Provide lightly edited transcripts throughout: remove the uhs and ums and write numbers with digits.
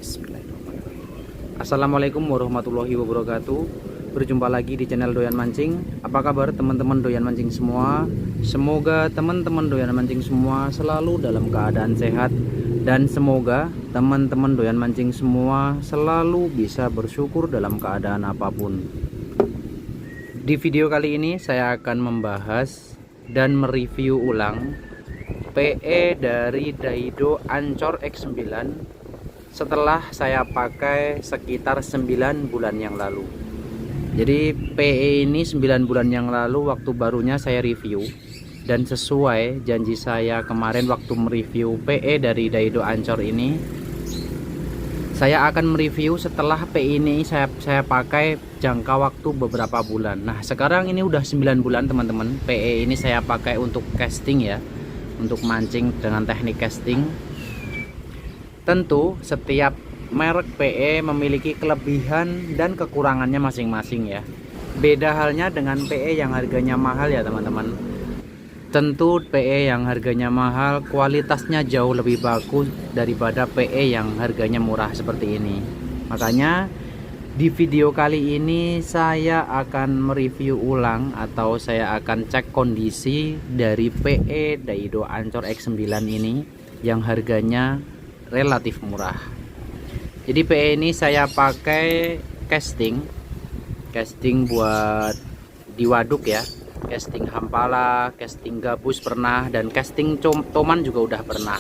Bismillahirrahmanirrahim. Assalamualaikum warahmatullahi wabarakatuh. Berjumpa lagi di channel Doyan Mancing. Apa kabar teman-teman doyan mancing semua? Semoga teman-teman doyan mancing semua selalu dalam keadaan sehat, dan semoga teman-teman doyan mancing semua selalu bisa bersyukur dalam keadaan apapun. Di video kali ini saya akan membahas dan mereview ulang PE dari Daido Ancor X9 setelah saya pakai sekitar 9 bulan yang lalu. Jadi PE ini 9 bulan yang lalu waktu barunya saya review, dan sesuai janji saya kemarin waktu mereview PE dari Daido Ancor ini, saya akan mereview setelah PE ini saya pakai jangka waktu beberapa bulan. Nah sekarang ini udah 9 bulan teman-teman. PE ini saya pakai untuk casting ya, untuk mancing dengan teknik casting. Tentu setiap merek PE memiliki kelebihan dan kekurangannya masing-masing ya. Beda halnya dengan PE yang harganya mahal ya teman-teman. Tentu PE yang harganya mahal kualitasnya jauh lebih bagus daripada PE yang harganya murah seperti ini. Makanya di video kali ini saya akan mereview ulang atau saya akan cek kondisi dari PE Daido Ancor X9 ini yang harganya relatif murah. Jadi PE ini saya pakai casting buat di waduk ya, casting hampala, casting gabus pernah, dan casting toman juga udah pernah.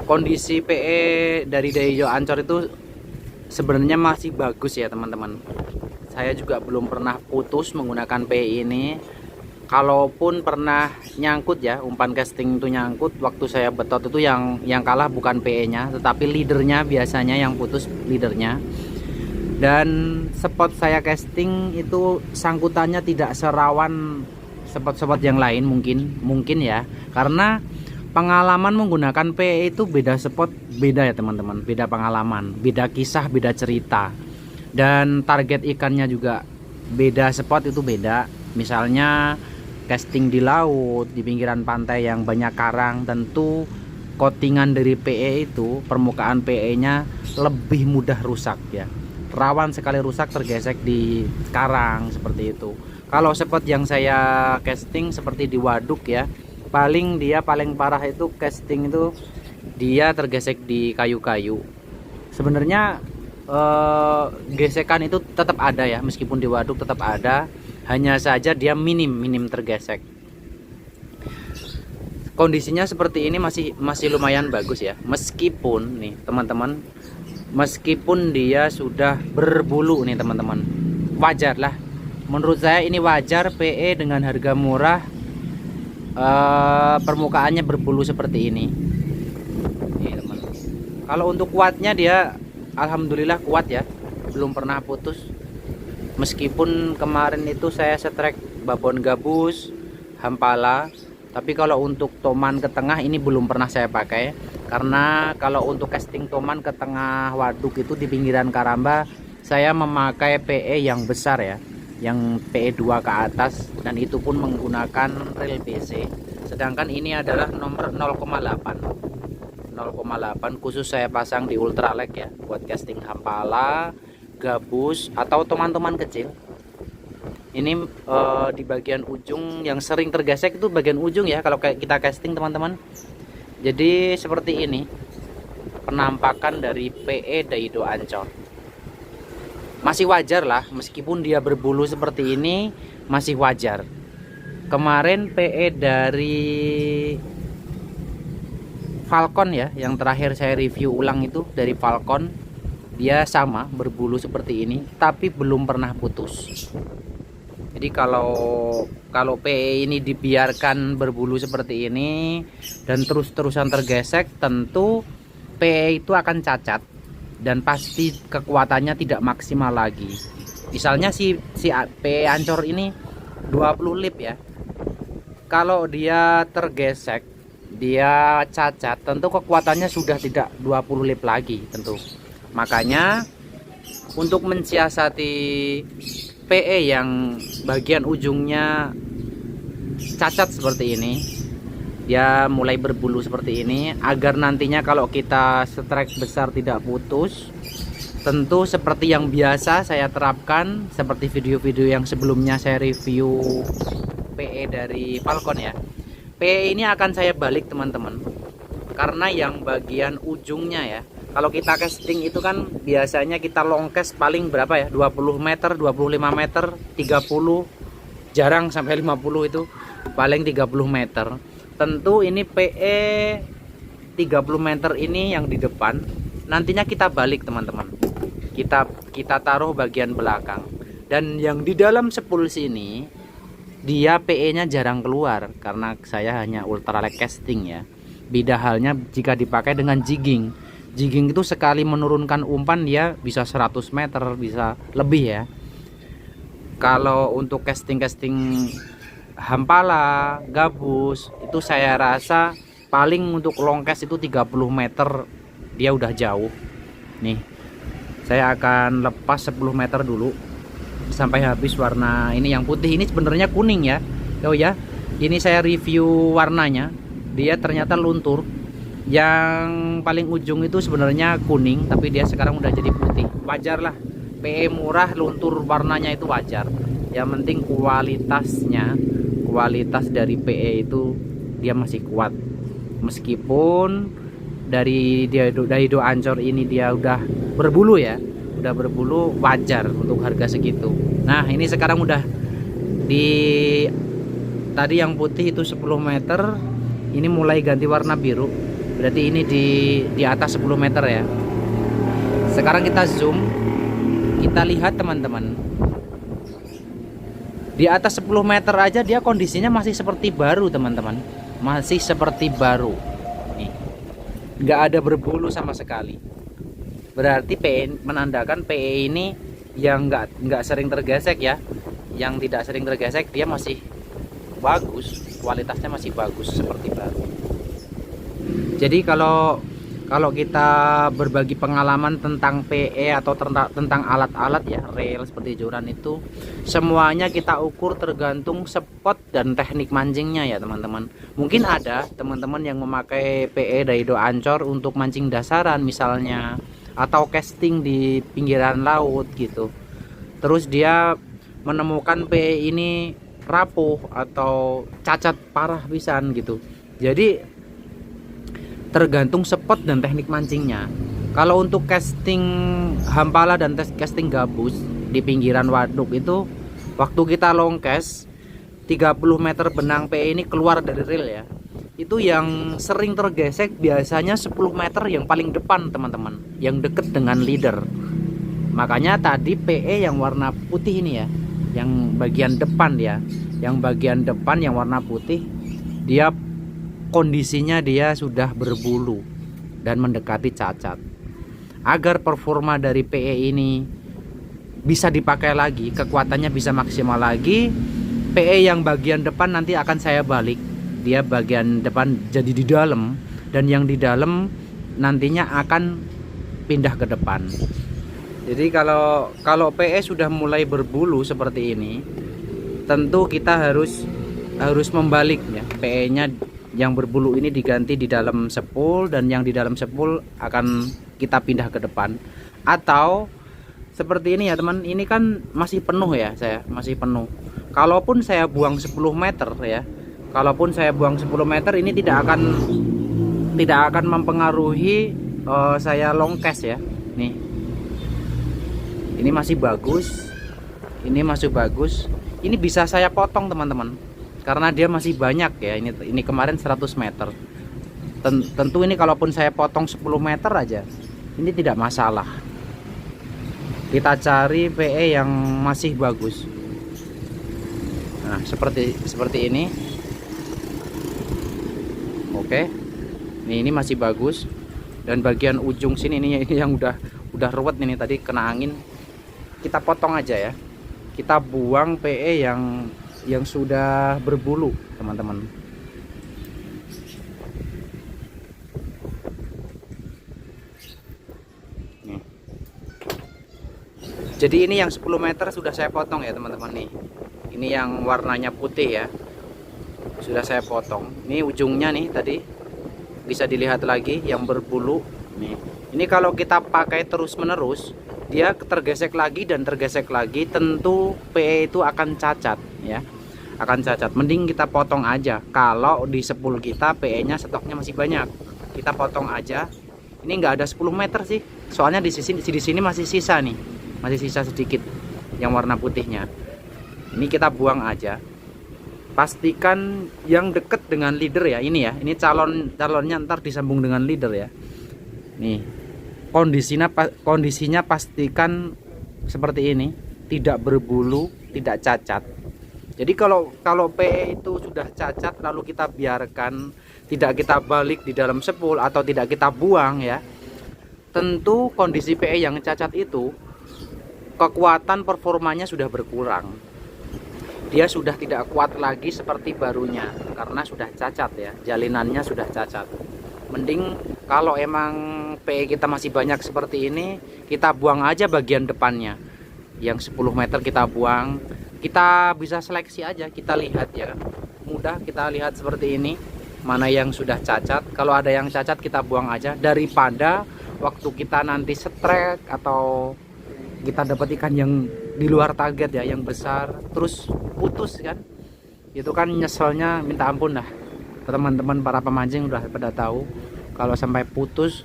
Kondisi PE dari Daido Ancor itu sebenarnya masih bagus ya teman-teman. Saya juga belum pernah putus menggunakan PE ini. Kalaupun pernah nyangkut ya, umpan casting itu nyangkut, waktu saya betot itu yang kalah bukan PE-nya, tetapi leadernya biasanya yang putus, leadernya. Dan spot saya casting itu sangkutannya tidak serawan spot-spot yang lain mungkin ya, karena pengalaman menggunakan PE itu beda spot, beda ya teman-teman, beda pengalaman, beda kisah, beda cerita, dan target ikannya juga beda, spot itu beda. Misalnya casting di laut, di pinggiran pantai yang banyak karang, tentu coatingan dari PE itu, permukaan PE nya lebih mudah rusak ya, rawan sekali rusak, tergesek di karang seperti itu. Kalau spot yang saya casting seperti di waduk ya, paling parah itu casting itu dia tergesek di kayu-kayu. Sebenarnya gesekan itu tetap ada ya, meskipun di waduk tetap ada, hanya saja dia minim tergesek. Kondisinya seperti ini masih lumayan bagus ya, meskipun nih teman-teman, meskipun dia sudah berbulu nih teman-teman. Wajar lah, menurut saya ini wajar PE dengan harga murah permukaannya berbulu seperti ini. Nih, teman. Kalau untuk kuatnya dia alhamdulillah kuat ya, belum pernah putus. Meskipun kemarin itu saya setrek babon gabus, hampala, tapi kalau untuk toman ke tengah ini belum pernah saya pakai, karena kalau untuk casting toman ke tengah waduk itu di pinggiran karamba saya memakai PE yang besar ya, yang PE 2 ke atas, dan itu pun menggunakan reel BC. Sedangkan ini adalah nomor 0,8 khusus saya pasang di ultralight ya, buat casting hampala, gabus atau toman-toman kecil. Ini di bagian ujung yang sering tergesek itu bagian ujung ya kalau kayak kita casting teman-teman. Jadi seperti ini penampakan dari PE Daido Ancor. Masih wajar lah, meskipun dia berbulu seperti ini masih wajar. Kemarin PE dari Falcon ya, yang terakhir saya review ulang itu dari Falcon, dia sama berbulu seperti ini tapi belum pernah putus. Jadi kalau PE ini dibiarkan berbulu seperti ini dan terus-terusan tergesek, tentu PE itu akan cacat dan pasti kekuatannya tidak maksimal lagi. Misalnya si PE Ancor ini 20 lip ya, kalau dia tergesek, dia cacat, tentu kekuatannya sudah tidak 20 lip lagi tentu. Makanya untuk mensiasati PE yang bagian ujungnya cacat seperti ini, dia mulai berbulu seperti ini. Agar nantinya kalau kita strike besar tidak putus, tentu seperti yang biasa saya terapkan, seperti video-video yang sebelumnya saya review PE dari Falcon ya. PE ini akan saya balik teman-teman, karena yang bagian ujungnya ya, kalau kita casting itu kan biasanya kita long cast paling berapa ya, 20 meter, 25 meter, 30, jarang sampai 50, itu paling 30 meter. Tentu ini PE 30 meter ini yang di depan, nantinya kita balik teman-teman, kita taruh bagian belakang. Dan yang di dalam spool sini dia PE nya jarang keluar karena saya hanya ultralight casting ya. Beda halnya jika dipakai dengan jigging. Jigging itu sekali menurunkan umpan dia bisa 100 meter, bisa lebih ya. Kalau untuk casting-casting hampala, gabus, itu saya rasa paling untuk long cast itu 30 meter dia udah jauh. Nih, saya akan lepas 10 meter dulu sampai habis warna ini. Yang putih ini sebenarnya kuning ya. Oh ya, ini saya review warnanya. Dia ternyata luntur. Yang paling ujung itu sebenarnya kuning, tapi dia sekarang udah jadi putih. Wajar lah, PE murah luntur warnanya itu wajar. Yang penting kualitas dari PE itu dia masih kuat. Meskipun dari Daido Ancor ini dia udah berbulu ya, udah berbulu, wajar untuk harga segitu. Nah ini sekarang udah di, tadi yang putih itu 10 meter, ini mulai ganti warna biru, berarti ini di atas 10 meter ya. Sekarang kita zoom, kita lihat teman-teman, di atas 10 meter aja dia kondisinya masih seperti baru teman-teman, masih seperti baru nih, nggak ada berbulu sama sekali. Berarti PE menandakan PE ini yang nggak sering tergesek ya. Yang tidak sering tergesek dia masih bagus, kualitasnya masih bagus seperti baru. Jadi kalau kita berbagi pengalaman tentang PE atau tentang alat-alat ya, reel seperti joran itu, semuanya kita ukur tergantung spot dan teknik mancingnya ya teman-teman. Mungkin ada teman-teman yang memakai PE Daido Ancor untuk mancing dasaran misalnya, atau casting di pinggiran laut gitu. Terus dia menemukan PE ini rapuh atau cacat parah pisan gitu. Jadi tergantung spot dan teknik mancingnya. Kalau untuk casting hampala dan casting gabus di pinggiran waduk itu, waktu kita long cast 30 meter benang PE ini keluar dari reel ya, itu yang sering tergesek biasanya 10 meter yang paling depan teman-teman, yang deket dengan leader. Makanya tadi PE yang warna putih ini ya, yang bagian depan ya, yang bagian depan yang warna putih, dia kondisinya dia sudah berbulu dan mendekati cacat. Agar performa dari PE ini bisa dipakai lagi, kekuatannya bisa maksimal lagi, PE yang bagian depan nanti akan saya balik. Dia bagian depan jadi di dalam, dan yang di dalam nantinya akan pindah ke depan. Jadi kalau PE sudah mulai berbulu seperti ini, tentu kita harus membalik ya, PE nya yang berbulu ini diganti di dalam spool, dan yang di dalam spool akan kita pindah ke depan. Atau seperti ini ya teman, ini kan masih penuh ya, saya masih penuh. Kalaupun saya buang 10 meter ya, kalaupun saya buang 10 meter ini tidak akan mempengaruhi saya long cast ya. Nih, ini masih bagus, ini masih bagus. Ini bisa saya potong teman-teman, karena dia masih banyak ya. Ini kemarin 100 meter. Tentu ini kalaupun saya potong 10 meter aja, ini tidak masalah. Kita cari PE yang masih bagus. Nah, seperti ini. Oke. Ini masih bagus. Dan bagian ujung sini ini yang udah ruwet ini, tadi kena angin. Kita potong aja ya. Kita buang PE yang sudah berbulu teman-teman. Nih. Jadi ini yang 10 meter sudah saya potong ya teman-teman nih. Ini yang warnanya putih ya, sudah saya potong. Ini ujungnya nih tadi bisa dilihat lagi yang berbulu nih. Ini kalau kita pakai terus menerus, dia tergesek lagi dan tergesek lagi, tentu PE itu akan cacat ya, akan cacat. Mending kita potong aja. Kalau di sepul kita PE nya stoknya masih banyak, kita potong aja. Ini nggak ada 10 meter sih, soalnya di sini masih sisa nih, masih sisa sedikit yang warna putihnya. Ini kita buang aja. Pastikan yang deket dengan leader ya, ini ya, ini calonnya ntar disambung dengan leader ya. Nih kondisinya pastikan seperti ini, tidak berbulu, tidak cacat. Jadi kalau PE itu sudah cacat lalu kita biarkan, tidak kita balik di dalam sepul atau tidak kita buang ya, tentu kondisi PE yang cacat itu kekuatan performanya sudah berkurang. Dia sudah tidak kuat lagi seperti barunya karena sudah cacat ya, jalinannya sudah cacat. Mending kalau emang PE kita masih banyak seperti ini, kita buang aja bagian depannya. Yang 10 meter kita buang. Kita bisa seleksi aja, kita lihat ya. Mudah kita lihat seperti ini, mana yang sudah cacat. Kalau ada yang cacat kita buang aja, daripada waktu kita nanti strike atau kita dapat ikan yang di luar target ya, yang besar terus putus kan, itu kan nyeselnya minta ampun dah. Teman-teman para pemancing udah pada tahu kalau sampai putus,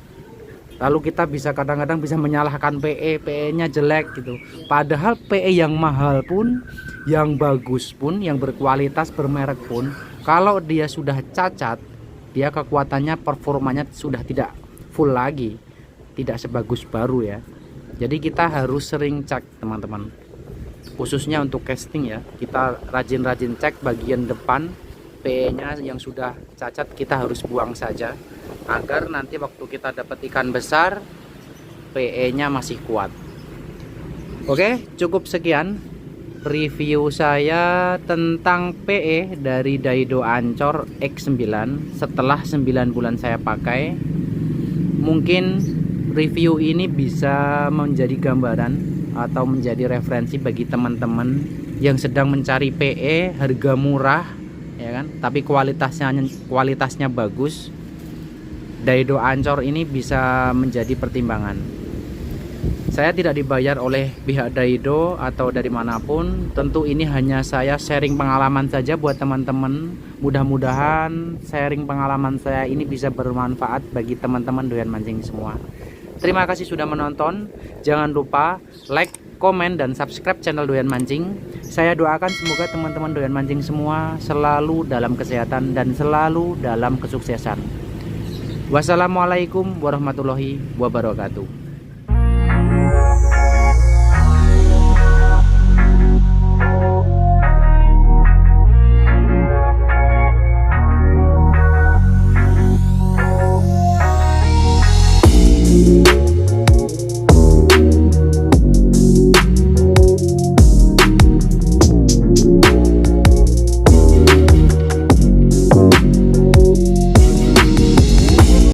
lalu kita bisa kadang-kadang bisa menyalahkan PE nya jelek gitu, padahal PE yang mahal pun, yang bagus pun, yang berkualitas bermerek pun, kalau dia sudah cacat, dia kekuatannya, performanya sudah tidak full lagi, tidak sebagus baru ya. Jadi kita harus sering cek teman-teman, khususnya untuk casting ya, kita rajin-rajin cek bagian depan PE nya yang sudah cacat, kita harus buang saja agar nanti waktu kita dapat ikan besar PE nya masih kuat. Oke, cukup sekian review saya tentang PE dari Daido Ancor X9 setelah 9 bulan saya pakai. Mungkin review ini bisa menjadi gambaran atau menjadi referensi bagi teman-teman yang sedang mencari PE harga murah ya kan, tapi kualitasnya bagus. Daido Ancor ini bisa menjadi pertimbangan. Saya tidak dibayar oleh pihak Daido atau dari manapun, tentu ini hanya saya sharing pengalaman saja buat teman-teman. Mudah-mudahan sharing pengalaman saya ini bisa bermanfaat bagi teman-teman doyan mancing semua. Terima kasih sudah menonton. Jangan lupa like, komen, dan subscribe channel Doyan Mancing. Saya doakan semoga teman-teman doyan mancing semua selalu dalam kesehatan dan selalu dalam kesuksesan. Wassalamualaikum warahmatullahi wabarakatuh.